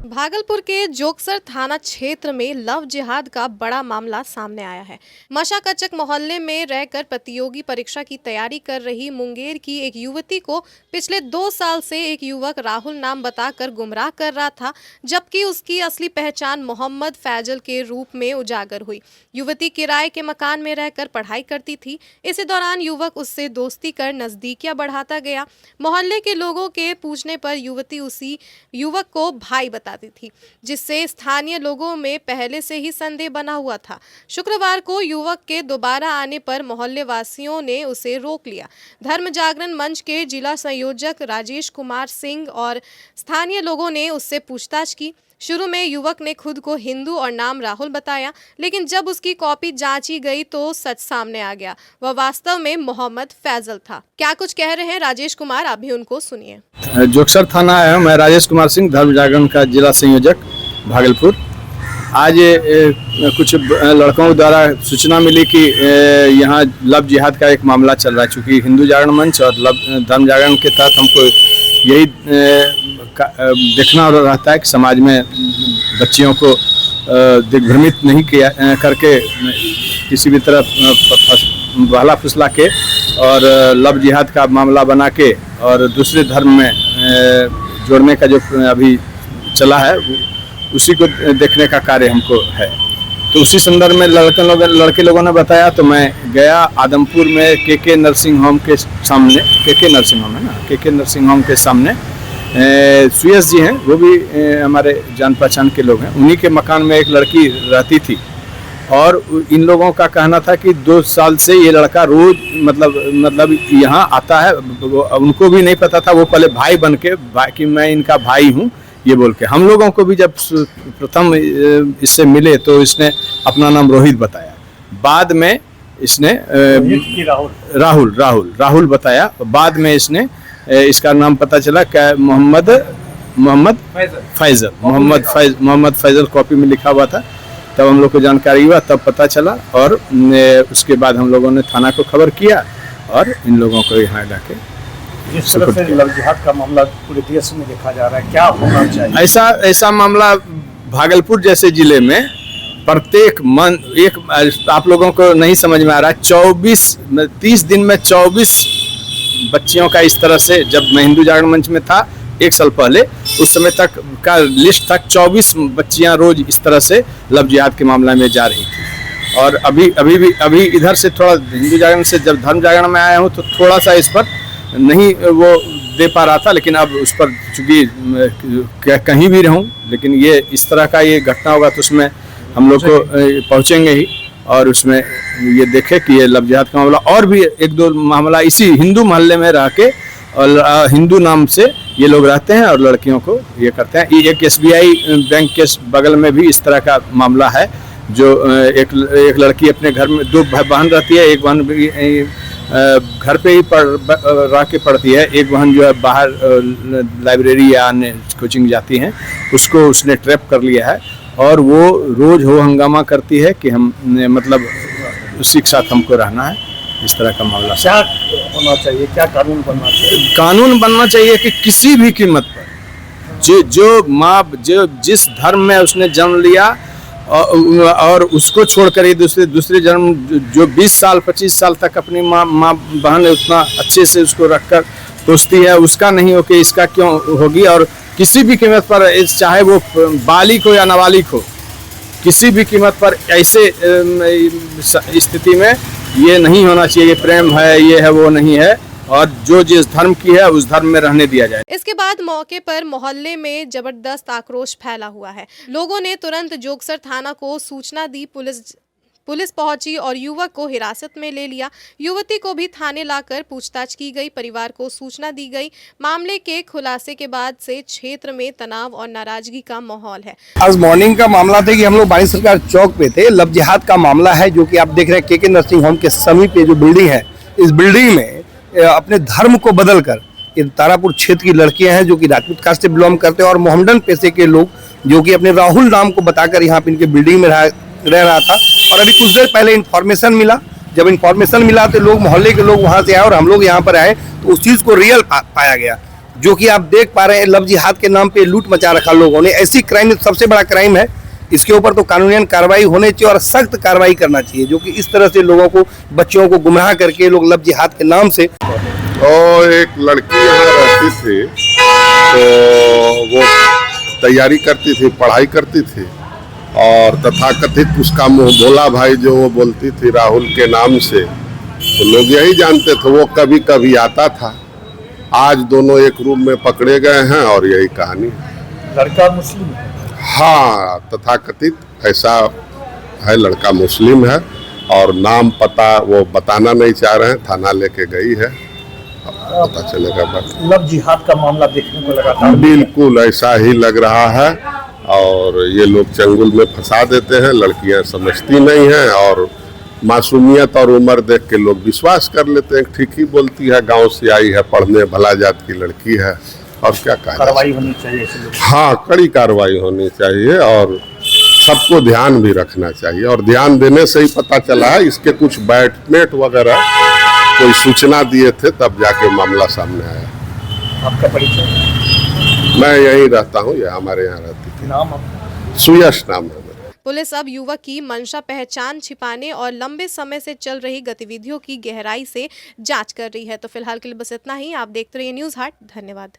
भागलपुर के जोगसर थाना क्षेत्र में लव जिहाद का बड़ा मामला सामने आया है। मशाकचक मोहल्ले में रहकर प्रतियोगी परीक्षा की तैयारी कर रही मुंगेर की एक युवती को पिछले 2 साल से एक युवक राहुल नाम बताकर गुमराह कर रहा था, जबकि उसकी असली पहचान मोहम्मद फैजल के रूप में उजागर हुई। युवती किराए के मकान में रहकर पढ़ाई करती थी। इसी दौरान युवक उससे दोस्ती कर नजदीकियां बढ़ाता गया। मोहल्ले के लोगों के पूछने पर युवती उसी युवक को भाई बताती थी, जिससे स्थानीय लोगों में पहले से ही संदेह बना हुआ था। शुक्रवार को युवक के दोबारा आने पर मोहल्ले वासियों ने उसे रोक लिया। धर्म जागरण मंच के जिला संयोजक राजेश कुमार सिंह और स्थानीय लोगों ने उससे पूछताछ की। शुरू में युवक ने खुद को हिंदू और नाम राहुल बताया, लेकिन जब उसकी कॉपी जांची गई तो सच सामने आ गया। वह वास्तव में मोहम्मद फैजल था। क्या कुछ कह रहे हैं राजेश कुमार, आप भी उनको सुनिए। जोगसर थाना आया हूँ, मैं राजेश कुमार सिंह, धर्म जागरण का जिला संयोजक भागलपुर। आज कुछ लड़कों द्वारा सूचना मिली कि यहाँ लव जिहाद का एक मामला चल रहा है। चूँकि हिंदू जागरण मंच और धर्म जागरण के तहत हमको यही देखना रहता है कि समाज में बच्चियों को दिग्भ्रमित नहीं किया करके किसी भी तरह बहला फुसला के और लव जिहाद का मामला बना के और दूसरे धर्म में जोड़ने का जो अभी चला है उसी को देखने का कार्य हमको है। तो उसी संदर्भ में लड़के लोगों ने बताया, तो मैं गया आदमपुर में के नर्सिंग होम के सामने, के नर्सिंग होम है ना, के नर्सिंग होम के सामने सुयस जी हैं, वो भी हमारे जान पहचान के लोग हैं। उन्हीं के मकान में एक लड़की रहती थी और इन लोगों का कहना था कि 2 साल से ये लड़का रोज मतलब यहाँ आता है। उनको भी नहीं पता था, वो पहले भाई बन के कि मैं इनका भाई हूँ ये बोल के। हम लोगों को भी जब प्रथम इससे मिले तो इसने अपना नाम रोहित बताया। बाद में इसने राहुल बताया। बाद में इसने इसका नाम पता चला क्या, मोहम्मद फैजल कॉपी में लिखा हुआ था। तब हम लोग को जानकारी हुआ, तब पता चला और उसके बाद हम लोगों ने थाना को खबर किया और इन लोगों को यहाँ लाके जिस तरह से लव जिहाद का मामला पूरे देश में देखा जा रहा है, क्या होना चाहिए? ऐसा मामला भागलपुर जैसे जिले में प्रत्येक आप लोगों को नहीं समझ में आ रहा है, 30 दिन में 24 बच्चियों का इस तरह से, जब मैं हिंदू जागरण मंच में था 1 साल पहले, उस समय तक का लिस्ट तक 24 बच्चियां रोज इस तरह से लव जिहाद के मामला में जा रही थी। और अभी इधर से थोड़ा हिंदू जागरण से जब धर्म जागरण में आया हूँ तो थोड़ा सा इस पर नहीं वो दे पा रहा था, लेकिन अब उस पर चूँकि कहीं भी रहूँ, लेकिन ये इस तरह का ये घटना होगा तो उसमें हम लोग को पहुँचेंगे ही और उसमें ये देखे कि ये लव जिहाद का मामला और भी 1-2 मामला इसी हिंदू मोहल्ले में रह के और हिंदू नाम से ये लोग रहते हैं और लड़कियों को ये करते हैं। एक SBI बैंक के बगल में भी इस तरह का मामला है, जो एक लड़की अपने घर में 2 बहन रहती है, एक बहन भी घर पे ही रह के पढ़ती है, एक बहन जो है बाहर लाइब्रेरी या अन्य कोचिंग जाती हैं, उसको उसने ट्रैप कर लिया है और वो रोज हो हंगामा करती है कि हम मतलब उसी के साथ हमको रहना है। इस तरह का मामला क्या होना चाहिए, क्या कानून बनना चाहिए? कानून बनना चाहिए कि किसी भी कीमत पर जो जिस धर्म में उसने जन्म लिया और उसको छोड़कर ये दूसरे जन्म जो 20 साल 25 साल तक अपनी माँ बहन उतना अच्छे से उसको रखकर पोसती है, उसका नहीं हो कि इसका क्यों होगी। और किसी भी कीमत पर, चाहे वो बालिग हो या नाबालिग हो, किसी भी कीमत पर ऐसे स्थिति में ये नहीं होना चाहिए। प्रेम है, ये है, वो नहीं है, और जो जिस धर्म की है उस धर्म में रहने दिया जाए। इसके बाद मौके पर मोहल्ले में जबरदस्त आक्रोश फैला हुआ है। लोगों ने तुरंत जोगसर थाना को सूचना दी। पुलिस पहुंची और युवक को हिरासत में ले लिया। युवती को भी थाने लाकर पूछताछ की गई। परिवार को सूचना दी गई। मामले के खुलासे के बाद से क्षेत्र में तनाव और नाराजगी का माहौल है। आज मॉर्निंग का मामला था कि हम लोग बानी सरकार चौक पे थे। लव जिहाद का मामला है जो कि आप देख रहे हैं के नर्सिंग होम के समीप जो बिल्डिंग है, इस बिल्डिंग में अपने धर्म को बदल कर ये तारापुर क्षेत्र की लड़कियां हैं जो कि राजपूत कास्ट से बिलोंग करते हैं और मोहम्मदन पेशे के लोग जो कि अपने राहुल नाम को बताकर यहाँ पे इनके बिल्डिंग में रह रहा था। और अभी कुछ देर पहले इन्फॉर्मेशन मिला, जब इन्फॉर्मेशन मिला तो लोग मोहल्ले के लोग वहाँ से आए और हम लोग यहाँ पर आए तो उस चीज़ को रियल पाया गया। जो कि आप देख पा रहे हैं लव जिहाद के नाम पे लूट मचा रखा लोगों ने। ऐसी क्राइम सबसे बड़ा क्राइम है, इसके ऊपर तो कानूनन कार्रवाई होनी चाहिए और सख्त कार्रवाई करना चाहिए, जो कि इस तरह से लोगों को, बच्चों को गुमराह करके लोग लव जिहाद के नाम से। और एक लड़की यहाँ रहती थी, तो वो तैयारी करती थी, पढ़ाई करती थी, और तथाकथित उसका मुँह भोला भाई जो वो बोलती थी राहुल के नाम से, तो लोग यही जानते थे। वो कभी कभी आता था। आज दोनों एक रूम में पकड़े गए हैं और यही कहानी है। लड़का मुस्लिम है? हाँ, तथाकथित ऐसा है, लड़का मुस्लिम है और नाम पता वो बताना नहीं चाह रहे हैं। थाना लेके गई है, पता चलेगा बात। लव जिहाद का मामला देखने को लगातार बिल्कुल ऐसा ही लग रहा है, और ये लोग चंगुल में फंसा देते हैं। लड़कियां समझती नहीं हैं और मासूमियत और उम्र देख के लोग विश्वास कर लेते हैं, ठीक ही बोलती है, गांव से आई है पढ़ने, भला जात की लड़की है, और क्या कहा। कार्रवाई होनी चाहिए ऐसे लोग। हाँ, कड़ी कार्रवाई होनी चाहिए और सबको ध्यान भी रखना चाहिए। और ध्यान देने से ही पता चला है, इसके कुछ बैटमेट वगैरह कोई सूचना दिए थे, तब जाके मामला सामने आया। आपका परिचय? मैं यहीं रहता हूँ, ये हमारे यहाँ रहती थी। नाम आपका? सुयश नाम है। पुलिस अब युवक की मंशा पहचान छिपाने और लंबे समय से चल रही गतिविधियों की गहराई से जांच कर रही है। तो फिलहाल के लिए बस इतना ही। आप देखते रहिए न्यूज़ हाट। धन्यवाद।